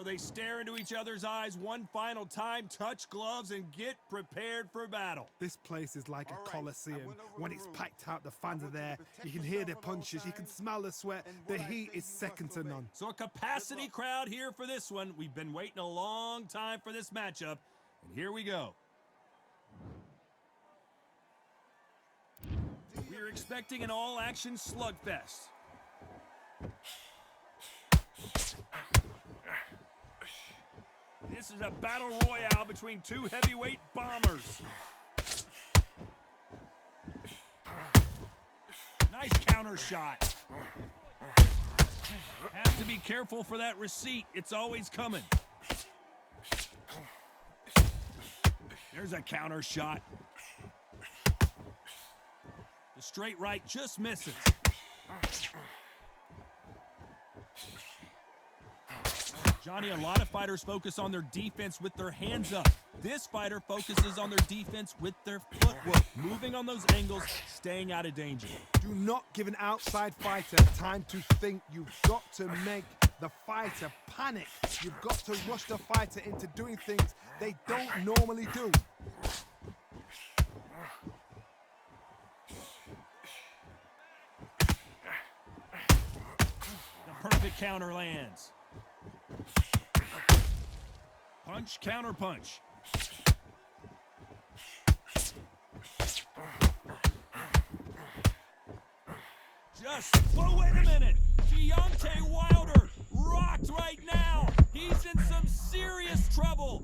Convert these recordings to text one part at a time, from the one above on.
they stare into each other's eyes one final time, touch gloves, and get prepared for battle. This place is like a coliseum. When it's packed out, the fans are there. You can hear their punches, you can smell the sweat. The heat is second to none. So a capacity crowd here for this one. We've been waiting a long time for this matchup, and here we go. We're expecting an all-action slugfest. This is a battle royale between two heavyweight bombers. Nice counter shot. Have to be careful for that receipt. It's always coming. There's a counter shot. The straight right just misses. Johnny, a lot of fighters focus on their defense with their hands up. This fighter focuses on their defense with their footwork, moving on those angles, staying out of danger. Do not give an outside fighter time to think. You've got to make the fighter panic. You've got to rush the fighter into doing things they don't normally do. The perfect counter lands. Punch, counter punch. But wait a minute. Deontay Wilder rocked right now. He's in some serious trouble.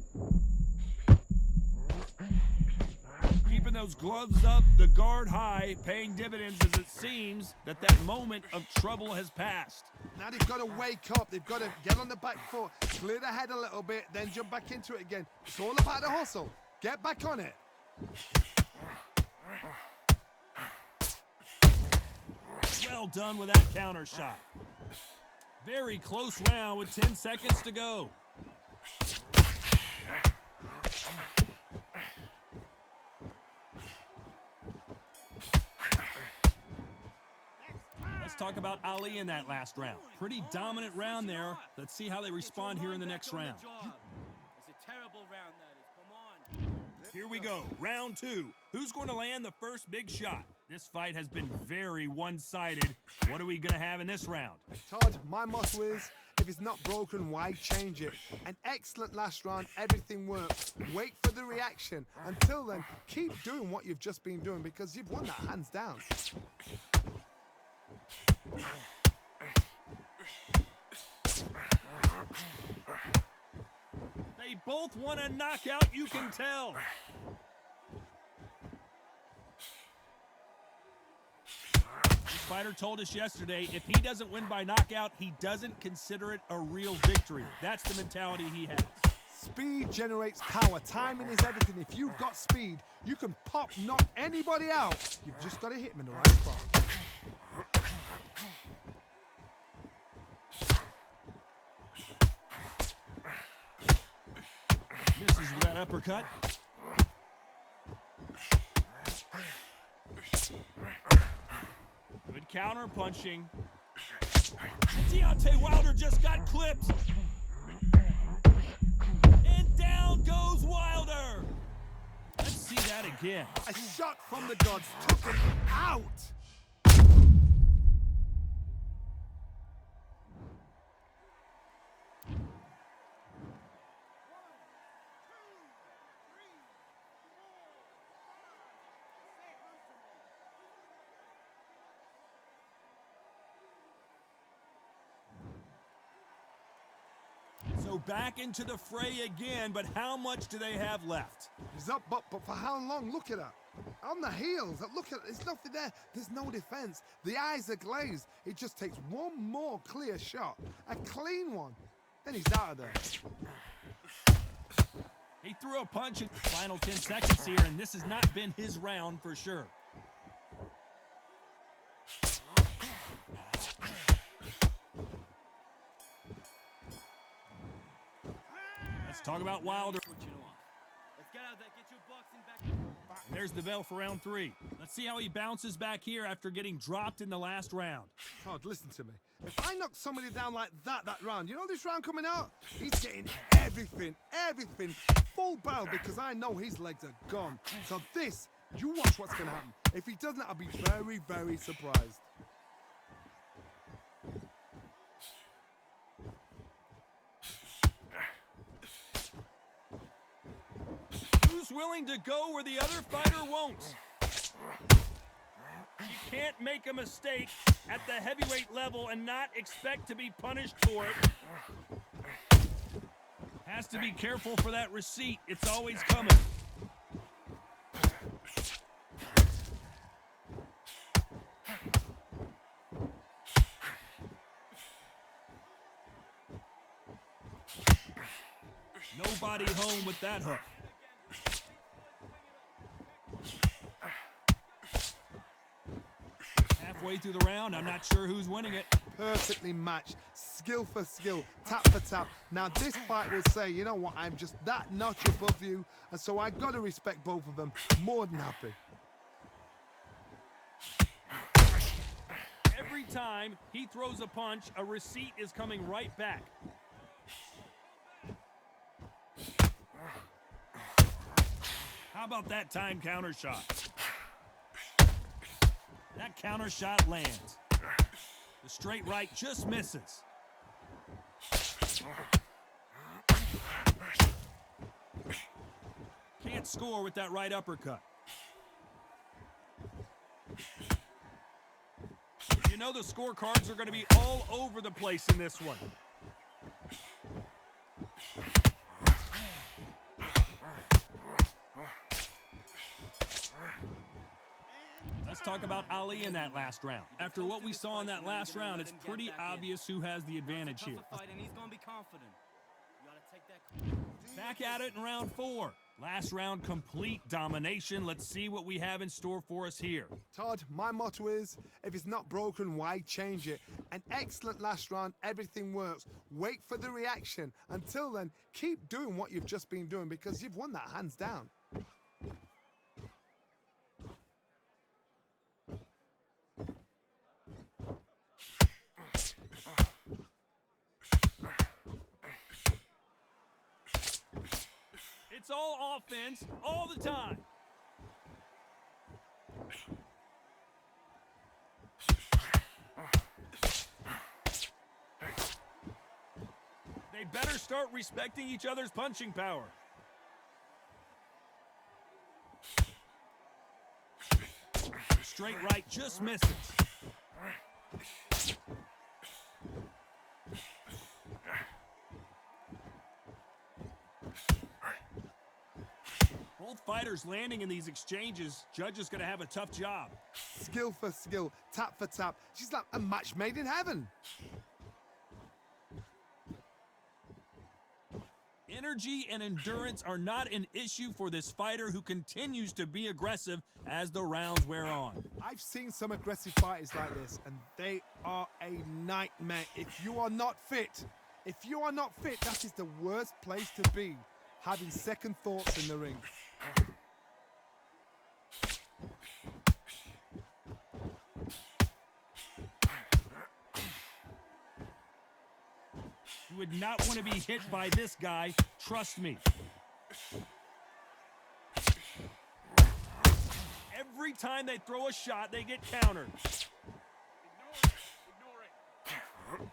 Keeping those gloves up, the guard high, paying dividends as it seems that moment of trouble has passed. Now they've got to wake up. They've got to get on the back foot, clear the head a little bit, then jump back into it again. It's all about the hustle. Get back on it. Well done with that counter shot. Very close round with 10 seconds to go. Let's talk about Ali in that last round. Pretty dominant round there. Let's see how they respond here in the next round. It's a terrible round, that is. Come on. Here we go, round two. Who's going to land the first big shot? This fight has been very one-sided. What are we going to have in this round? Todd, my motto is, if it's not broken, why change it? An excellent last round, everything works. Wait for the reaction. Until then, keep doing what you've just been doing because you've won that hands down. They both want a knockout, you can tell. This fighter told us yesterday, if he doesn't win by knockout, he doesn't consider it a real victory. That's the mentality he has. Speed generates power. Timing is everything. If you've got speed, you can knock anybody out. You've just got to hit him in the right spot. Misses with that uppercut. Good counter punching. Deontay Wilder just got clipped. And down goes Wilder. Let's see that again. A shot from the gods took him out. So back into the fray again, but how much do they have left? He's up, but for how long? Look at that. On the heels. Look at it. There's nothing there. There's no defense. The eyes are glazed. It just takes one more clear shot. A clean one. Then he's out of there. He threw a punch in the final 10 seconds here, and this has not been his round for sure. Let's talk about Wilder. Let's get out there, get your boxing back. There's the bell for round three. Let's see how he bounces back here after getting dropped in the last round. Todd, listen to me. If I knock somebody down like that round, you know this round coming out? He's getting everything, full barrel because I know his legs are gone. So this, you watch what's going to happen. If he doesn't, I'll be very, very surprised. Who's willing to go where the other fighter won't? You can't make a mistake at the heavyweight level and not expect to be punished for it. Has to be careful for that receipt. It's always coming. Nobody home with that hook. Halfway through the round, I'm not sure who's winning it. Perfectly matched, skill for skill, tap for tap. Now this fight will say, you know what, I'm just that notch above you, and so I got to respect both of them. More than happy. Every time he throws a punch, a receipt is coming right back. How about that time counter shot? That counter shot lands. The straight right just misses. Can't score with that right uppercut. You know the scorecards are going to be all over the place in this one. Let's talk about Ali in that last round. After what we saw in that last round, it's pretty obvious who has the advantage here. And he's gonna be confident. You gotta take that. Back at it in round 4. Last round, complete domination. Let's see what we have in store for us here. Todd, my motto is, if it's not broken, why change it? An excellent last round, everything works. Wait for the reaction. Until then, keep doing what you've just been doing because you've won that hands down. It's all offense, all the time. They better start respecting each other's punching power. Straight right just misses. Both fighters landing in these exchanges. Judge is going to have a tough job. Skill for skill, tap for tap. She's like a match made in heaven. Energy and endurance are not an issue for this fighter who continues to be aggressive as the rounds wear on. I've seen some aggressive fighters like this, and they are a nightmare. If you are not fit, that is the worst place to be, having second thoughts in the ring. You would not want to be hit by this guy, trust me. Every time they throw a shot, they get countered. Ignore it.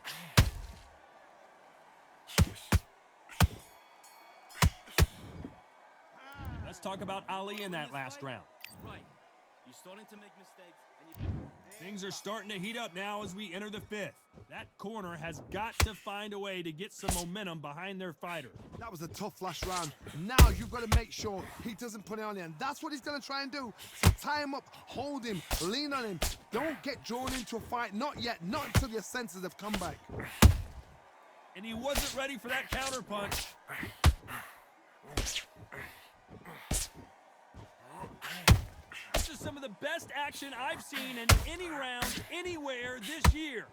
Let's talk about Ali in that last round. Right. You're starting to make mistakes. And Things are starting to heat up now as we enter the 5th. That corner has got to find a way to get some momentum behind their fighter. That was a tough last round. Now you've got to make sure he doesn't put it on you, and that's what he's going to try and do. So tie him up, hold him, lean on him. Don't get drawn into a fight. Not yet. Not until your senses have come back. And he wasn't ready for that counter punch. This is some of the best action I've seen in any round, anywhere this year.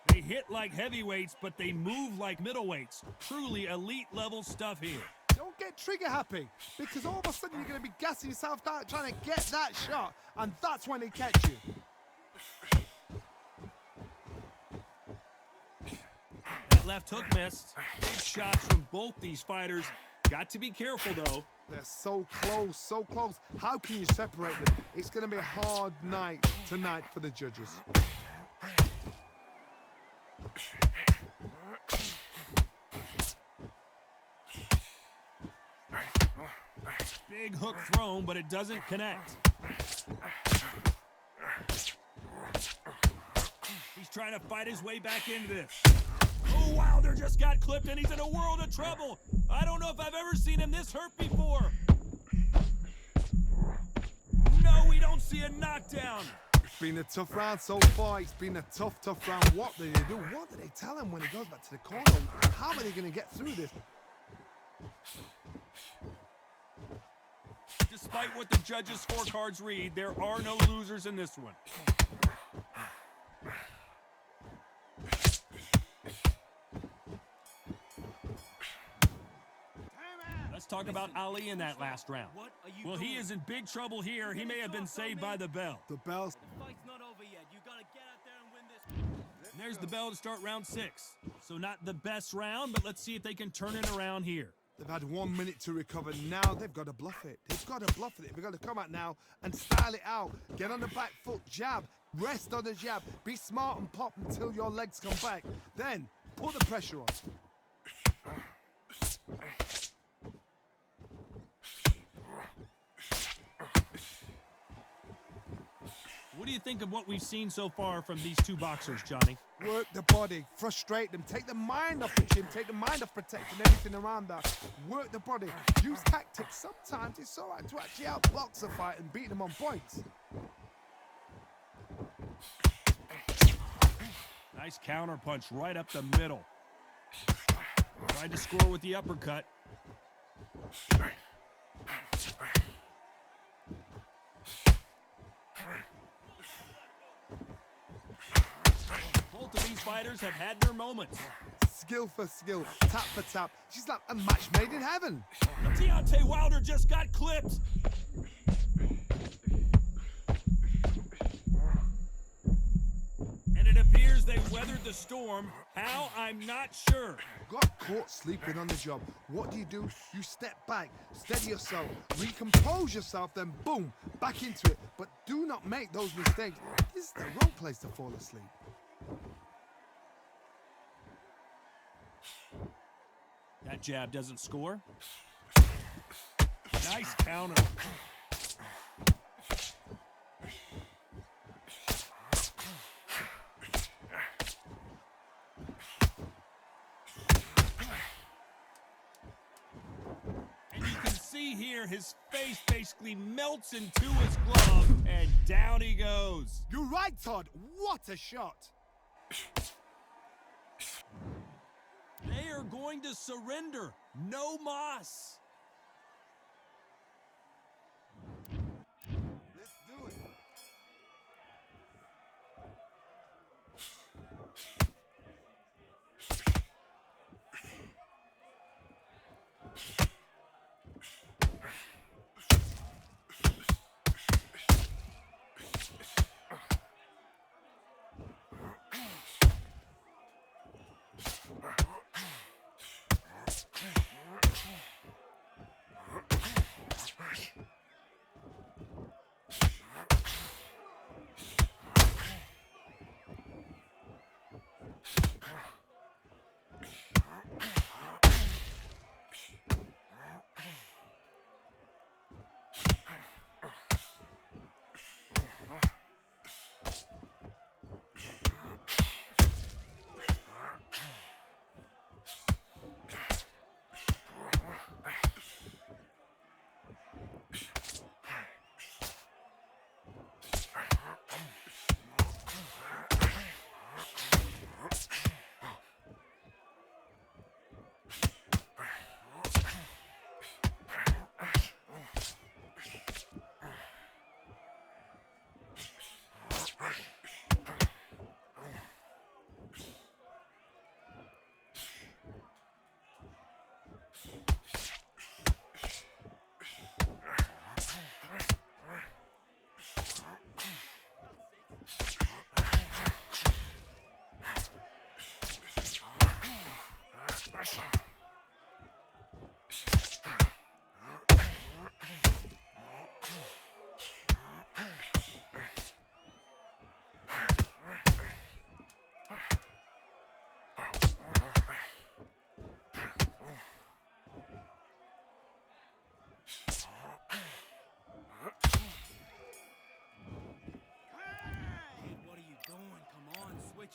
They hit like heavyweights, but they move like middleweights. Truly elite level stuff here. Don't get trigger happy because all of a sudden you're going to be gassing yourself out trying to get that shot, and that's when they catch you. That left hook missed. Big shots from both these fighters. Got to be careful, though. They're so close, so close. How can you separate them? It's going to be a hard night tonight for the judges. Big hook thrown, but it doesn't connect. He's trying to fight his way back into this. Oh, Wilder just got clipped, and he's in a world of trouble. I don't know if I've ever seen him this hurt before. No, we don't see a knockdown. It's been a tough round so far. It's been a tough round. What do they do? What do they tell him when he goes back to the corner? How are they going to get through this? Despite what the judges' scorecards read, there are no losers in this one. Let's talk about Ali in that last round. Well, he is in big trouble here. He may have been saved by the bell. The bell's... The fight's not over yet. You gotta get out there and win this. And there's the bell to start round 6. So not the best round, but let's see if they can turn it around here. They've had 1 minute to recover. Now they've got to bluff it. They've got to bluff it. They've got to come out now and style it out. Get on the back foot, jab. Rest on the jab. Be smart and pop until your legs come back. Then put the pressure on. What do you think of what we've seen so far from these two boxers, Johnny? Work the body, frustrate them, take the mind off the chin, take the mind off protecting everything around that. Work the body, use tactics. Sometimes it's all right to actually outbox a fight and beat them on points. Nice counter punch right up the middle. Tried to score with the uppercut. Both of these fighters have had their moments. Skill for skill, tap for tap. She's like a match made in heaven. Deontay Wilder just got clipped. And it appears they weathered the storm. How? I'm not sure. Got caught sleeping on the job. What do? You step back, steady yourself, recompose yourself, then boom, back into it. But do not make those mistakes. This is the wrong place to fall asleep. That jab doesn't score. Nice counter. And you can see here his face basically melts into his glove, and down he goes. You're right, Todd. What a shot. They are going to surrender. No mas. Let's do it.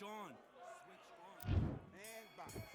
on. Switch on. And back.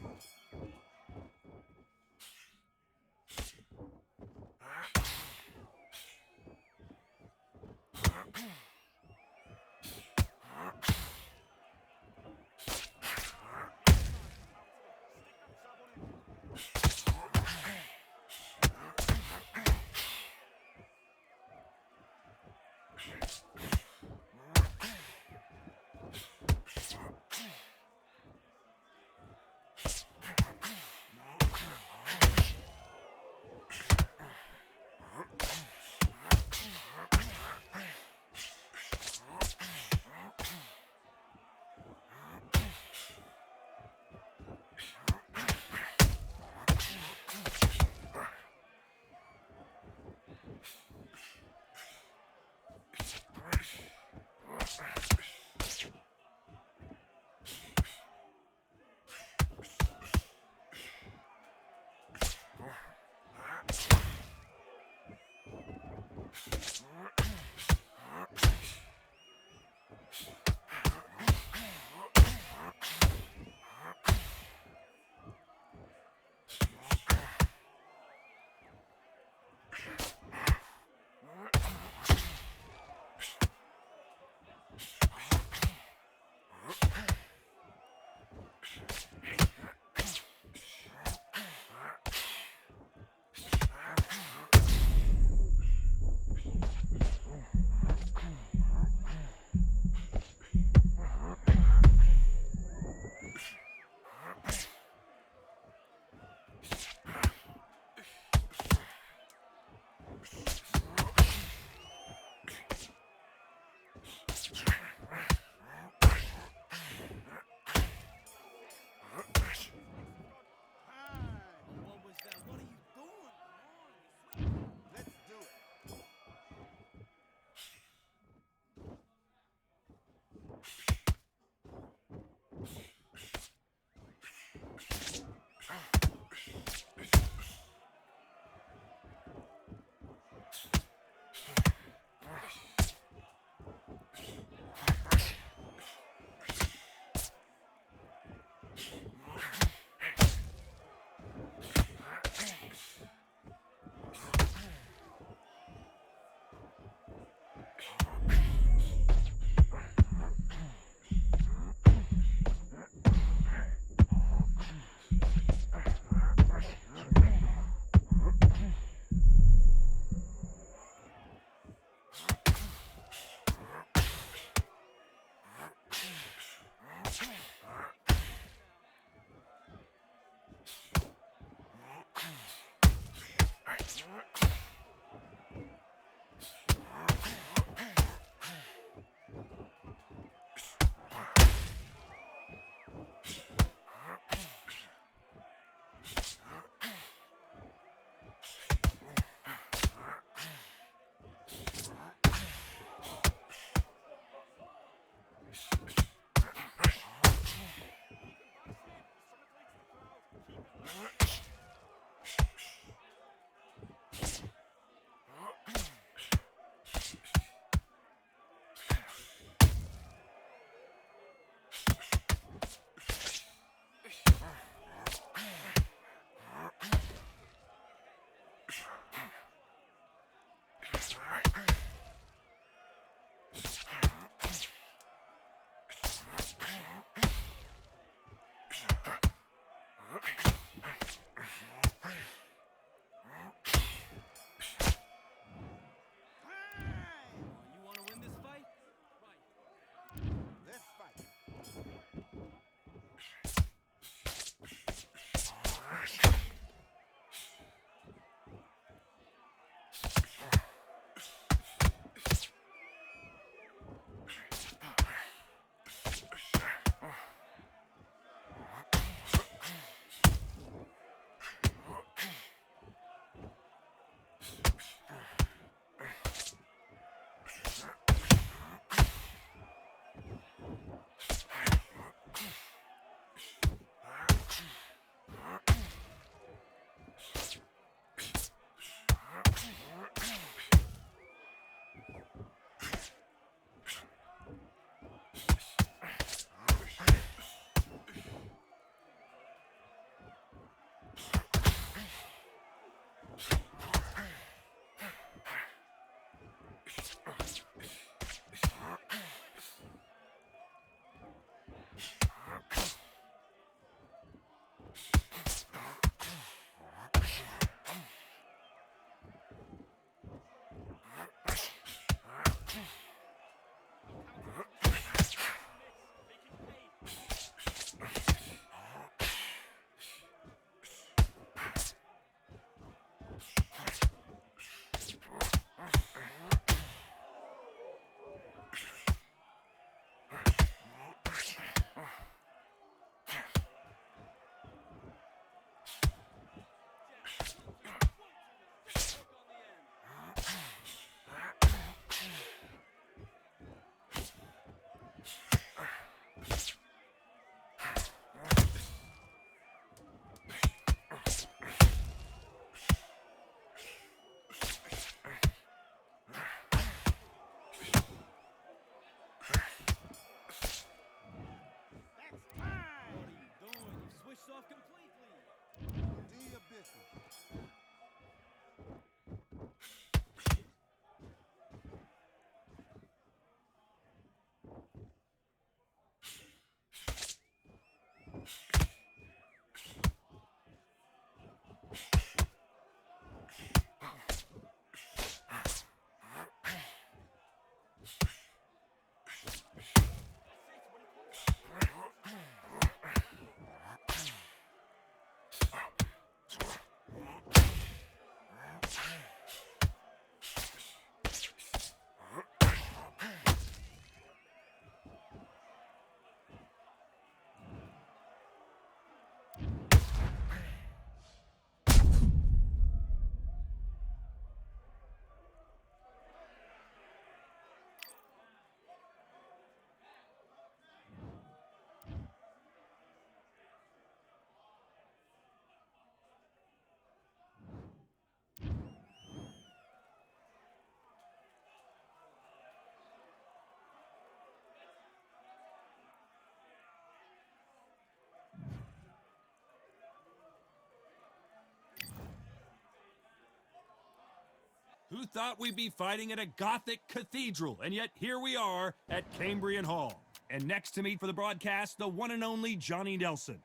Who thought we'd be fighting at a Gothic cathedral? And yet here we are at Cambrian Hall. And next to me for the broadcast, the one and only Johnny Nelson.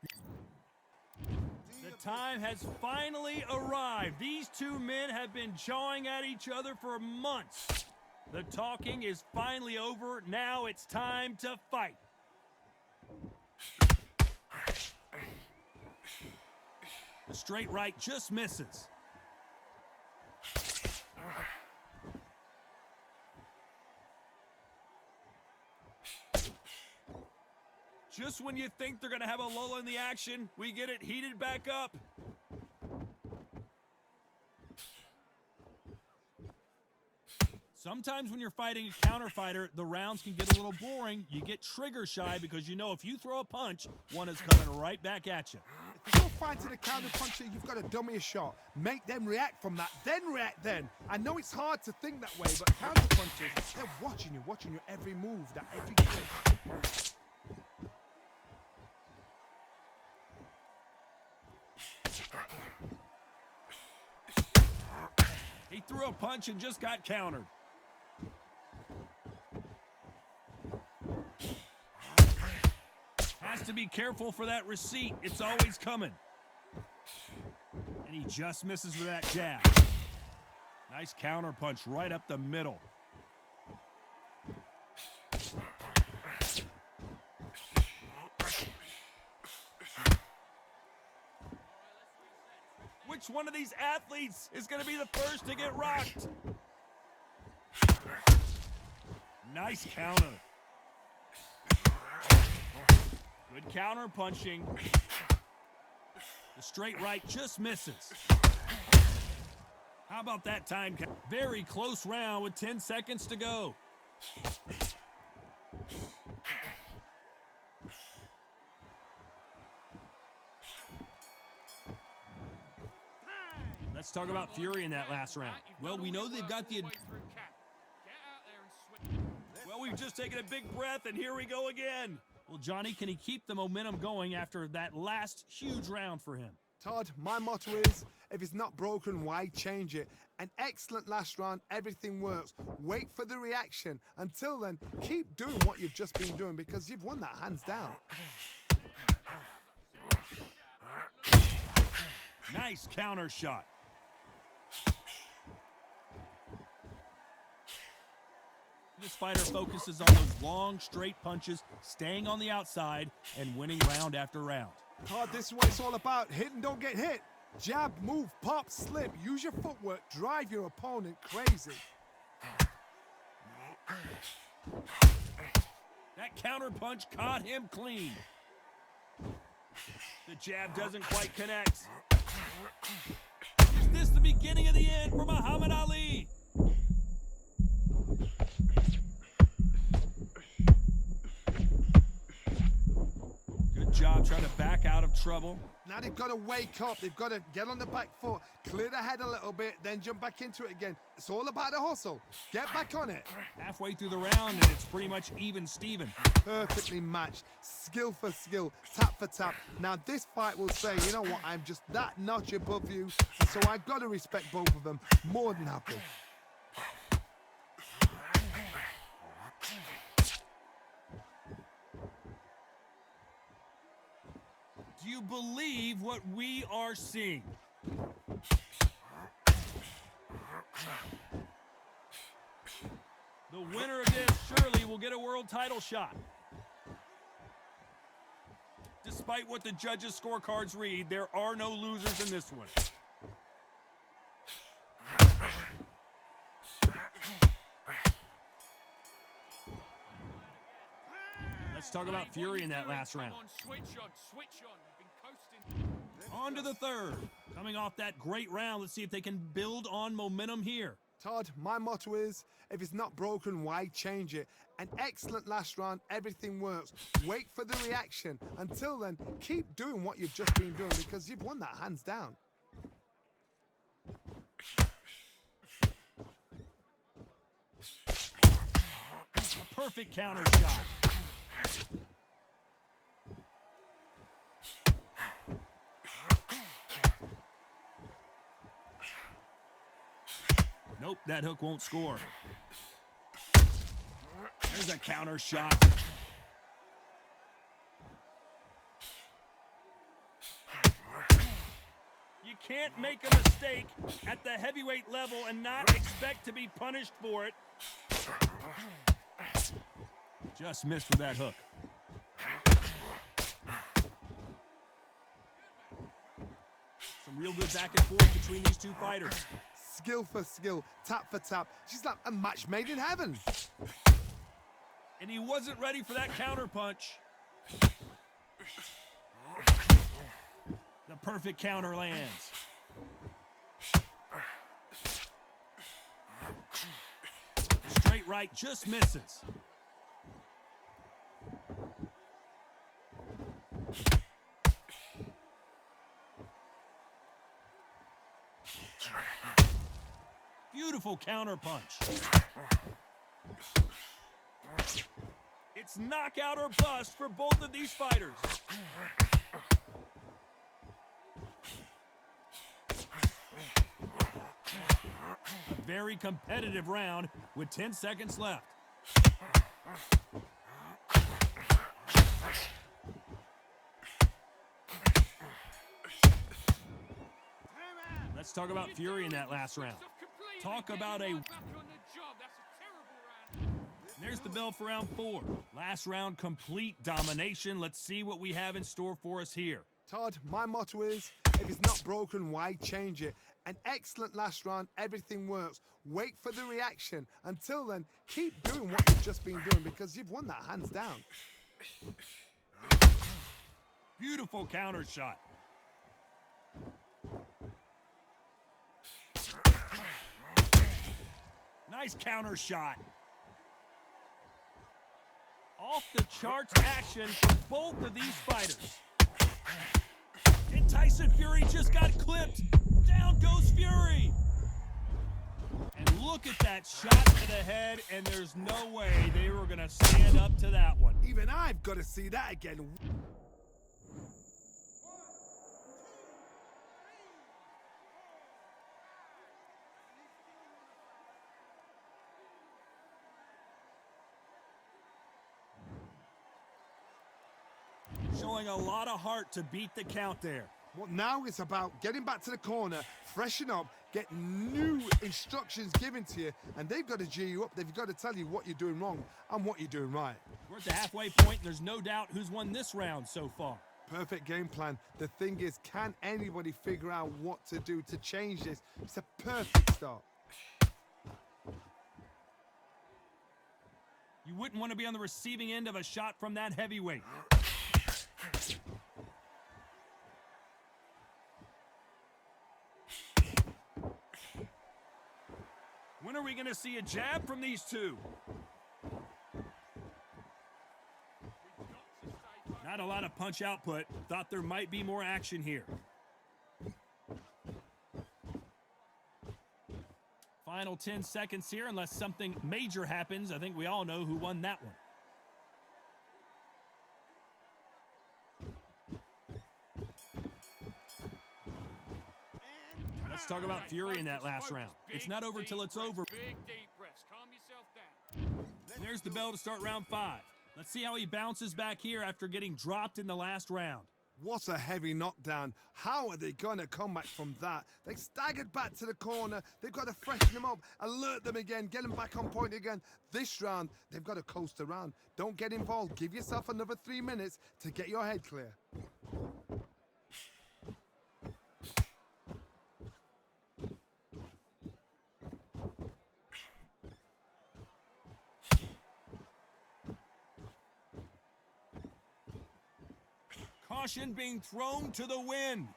The time has finally arrived. These two men have been jawing at each other for months. The talking is finally over. Now it's time to fight. The straight right just misses. Just when you think they're going to have a lull in the action, we get it heated back up. Sometimes when you're fighting a counter fighter, the rounds can get a little boring. You get trigger shy because you know if you throw a punch, one is coming right back at you. If you're fighting a counter puncher, you've got to dummy a shot. Make them react from that, then react then. I know it's hard to think that way, but counter punchers, they're watching your every move, that every kick. He threw a punch and just got countered. Has to be careful for that receipt. It's always coming. And he just misses with that jab. Nice counter punch right up the middle. Which one of these athletes is going to be the first to get rocked? Nice counter. Good counter punching. The straight right just misses. How about that time? Very close round with 10 seconds to go. Let's talk about Fury in that last round. Well, we know they've got the... Well, we've just taken a big breath, and here we go again. Well, Johnny, can he keep the momentum going after that last huge round for him? Todd, my motto is, if it's not broken, why change it? An excellent last round, everything works. Wait for the reaction. Until then, keep doing what you've just been doing because you've won that hands down. Nice counter shot. This fighter focuses on those long, straight punches, staying on the outside, and winning round after round. Todd, this is what it's all about. Hit and don't get hit. Jab, move, pop, slip. Use your footwork. Drive your opponent crazy. That counter punch caught him clean. The jab doesn't quite connect. Is this the beginning of the end for Muhammad Ali? Good job trying to back out of trouble. Now they've got to wake up. They've got to get on the back foot, clear the head a little bit, then jump back into it again. It's all about the hustle. Get back on it. Halfway through the round, and it's pretty much even Steven. Perfectly matched. Skill for skill, tap for tap. Now this fight will say, you know what, I'm just that notch above you, and so I've got to respect both of them. More than happy. Do you believe what we are seeing? The winner of this surely will get a world title shot. Despite what the judges' scorecards read, there are no losers in this one. Let's talk about Fury in that last round. On to the third. Coming off that great round, let's see if they can build on momentum here. Todd, my motto is, if it's not broken, why change it? An excellent last round, everything works. Wait for the reaction. Until then, keep doing what you've just been doing because you've won that hands down. A perfect counter shot. No Nope, that hook won't score. There's a counter shot. You can't make a mistake at the heavyweight level and not expect to be punished for it. Just missed with that hook. Some real good back and forth between these two fighters. Skill for skill, tap for tap. She's like a match made in heaven. And he wasn't ready for that counter punch. The perfect counter lands. Straight right just misses. Beautiful counter punch. It's knockout or bust for both of these fighters. A very competitive round with 10 seconds left. Let's talk about Fury in that last round. Talk about a... There's the bell for round 4. Last round, complete domination. Let's see what we have in store for us here. Todd, my motto is, if it's not broken, why change it? An excellent last round, everything works. Wait for the reaction. Until then, keep doing what you've just been doing because you've won that hands down. Beautiful counter shot. Nice counter shot. Off the charts action for both of these fighters. And Tyson Fury just got clipped. Down goes Fury. And look at that shot to the head, and there's no way they were going to stand up to that one. Even I've got to see that again. Showing a lot of heart to beat the count there. Well, now it's about getting back to the corner, freshen up, get new instructions given to you, and they've got to G you up. They've got to tell you what you're doing wrong and what you're doing right. We're at the halfway point, and there's no doubt who's won this round so far. Perfect game plan. The thing is, can anybody figure out what to do to change this? It's a perfect start. You wouldn't want to be on the receiving end of a shot from that heavyweight. When are we going to see a jab from these two? Not a lot of punch output. Thought there might be more action here. Final 10 seconds here, unless something major happens. I think we all know who won that one. Let's talk about Fury in that last round. It's not over till it's over. Big deep breaths. Calm yourself down. There's the bell to start round 5. Let's see how he bounces back here after getting dropped in the last round. What a heavy knockdown. How are they going to come back from that? They staggered back to the corner. They've got to freshen them up, alert them again, get them back on point again. This round, they've got to coast around. Don't get involved. Give yourself another 3 minutes to get your head clear. Caution being thrown to the wind.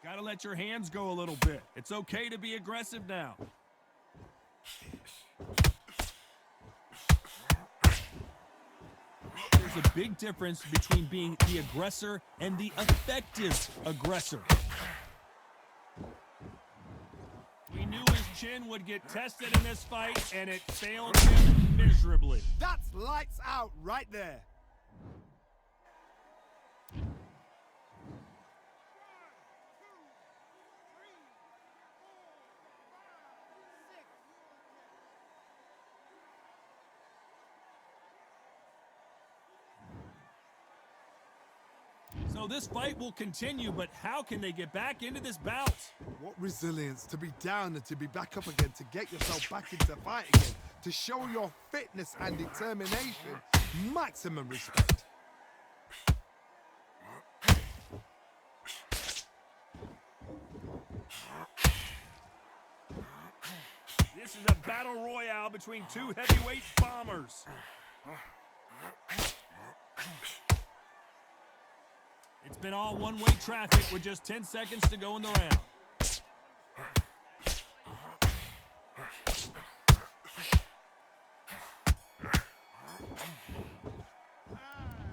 Gotta let your hands go a little bit. It's okay to be aggressive now. There's a big difference between being the aggressor and the effective aggressor. We knew his chin would get tested in this fight, and it failed him miserably. That's lights out right there. So this fight will continue, but how can they get back into this bout? What resilience to be down and to be back up again, to get yourself back into the fight again, to show your fitness and determination. Maximum respect. This is a battle royale between two heavyweight bombers. It's been all one-way traffic with just 10 seconds to go in the round.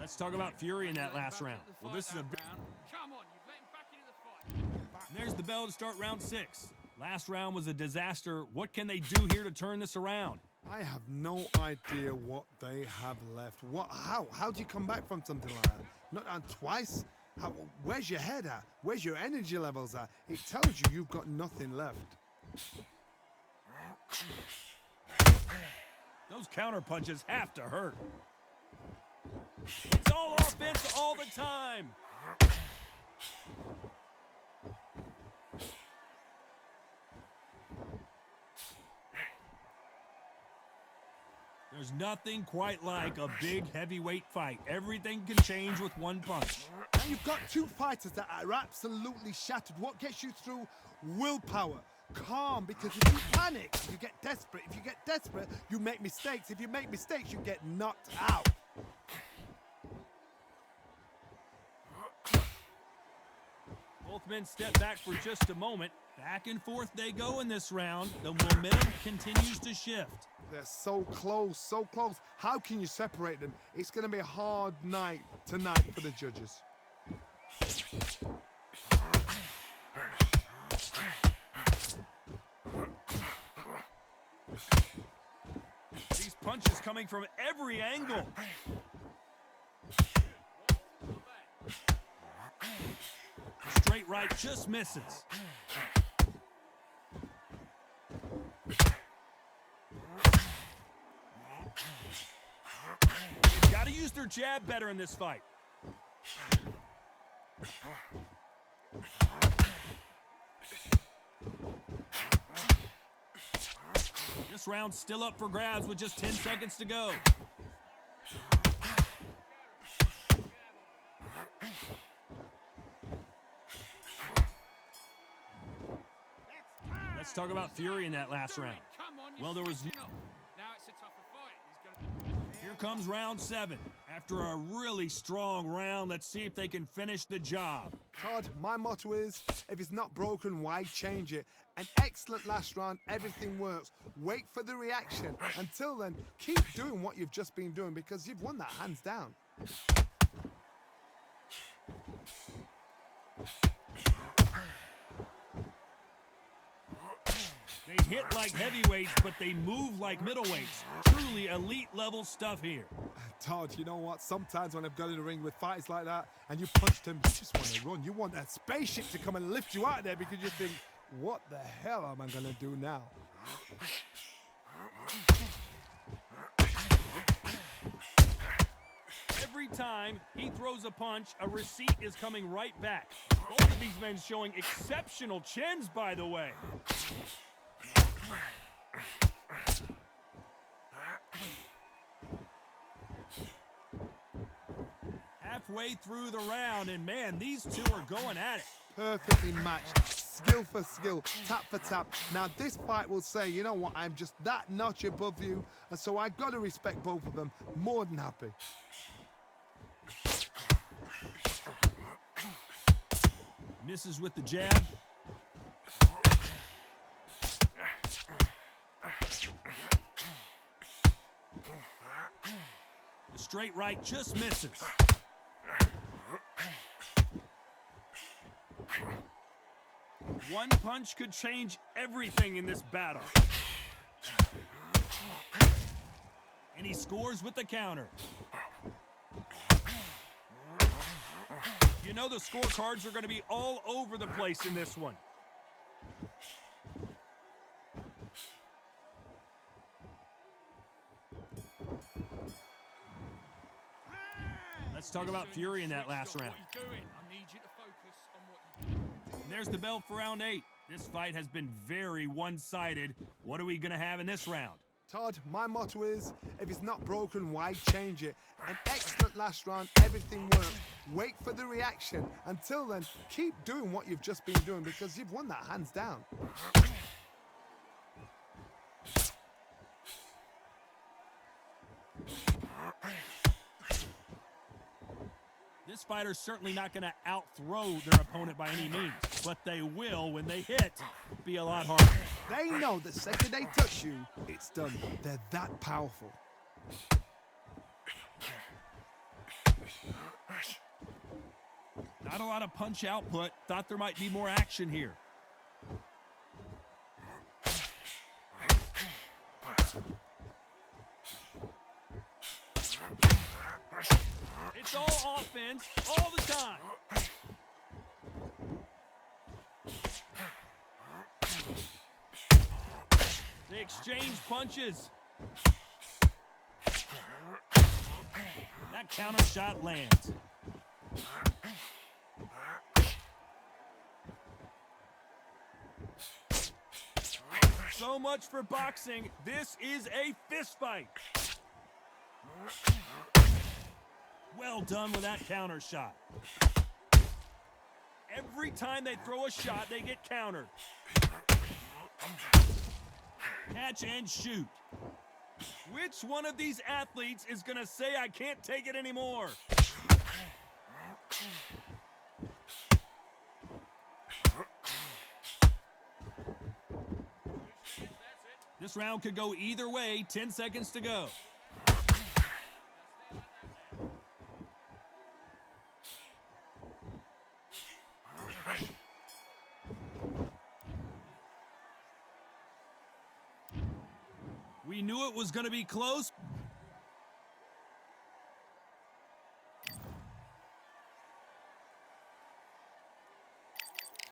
Let's talk about Fury in that last round. Well, this is a... Come on, you've let him back into the fight. There's the bell to start round 6. Last round was a disaster. What can they do here to turn this around? I have no idea what they have left. How do you come back from something like that? Not down twice? Where's your head at? Where's your energy levels at? It tells you you've got nothing left. Those counter punches have to hurt. It's all offense all the time. There's nothing quite like a big heavyweight fight. Everything can change with one punch. And you've got two fighters that are absolutely shattered. What gets you through? Willpower. Calm, because if you panic, you get desperate. If you get desperate, you make mistakes. If you make mistakes, you get knocked out. Both men step back for just a moment. Back and forth they go in this round. The momentum continues to shift. They're so close, so close. How can you separate them? It's going to be a hard night tonight for the judges. These punches coming from every angle. Straight right just misses. They've got to use their jab better in this fight. This round's still up for grabs with just 10 seconds to go. Let's talk about Fury in that last round. Well, there was... Now it's a tougher fight. Here comes round 7. After a really strong round, let's see if they can finish the job. Todd, my motto is, if it's not broken, why change it? An excellent last round, everything works. Wait for the reaction. Until then, keep doing what you've just been doing because you've won that hands down. They hit like heavyweights, but they move like middleweights. Truly elite level stuff here. Todd, you know what? Sometimes when I've got in the ring with fights like that and you punched him, you just want to run. You want that spaceship to come and lift you out of there because you think, what the hell am I going to do now? Every time he throws a punch, a receipt is coming right back. Both of these men showing exceptional chins, by the way. Halfway through the round, and man, these two are going at it. Perfectly matched, skill for skill, tap for tap. Now this fight will say, you know what, I'm just that notch above you, and so I got to respect both of them. More than happy. Misses with the jab. The straight right just misses. One punch could change everything in this battle. And he scores with the counter. You know the scorecards are going to be all over the place in this one. Let's talk about Fury in that last round. there's the bell for round 8. This fight has been very one-sided. What are we going to have in this round? Todd, my motto is, if it's not broken, why change it? An excellent last round, everything worked. Wait for the reaction. Until then, keep doing what you've just been doing because you've won that hands down. This fighter's certainly not going to out-throw their opponent by any means, but they will, when they hit, be a lot harder. They know the second they touch you, it's done. They're that powerful. Not a lot of punch output. Thought there might be more action here. It's all offense, all the time. They exchange punches. That counter shot lands. So much for boxing. This is a fist fight. Well done with that counter shot. Every time they throw a shot, they get countered. Catch and shoot. Which one of these athletes is going to say, I can't take it anymore? This round could go either way. 10 seconds to go. We knew it was going to be close,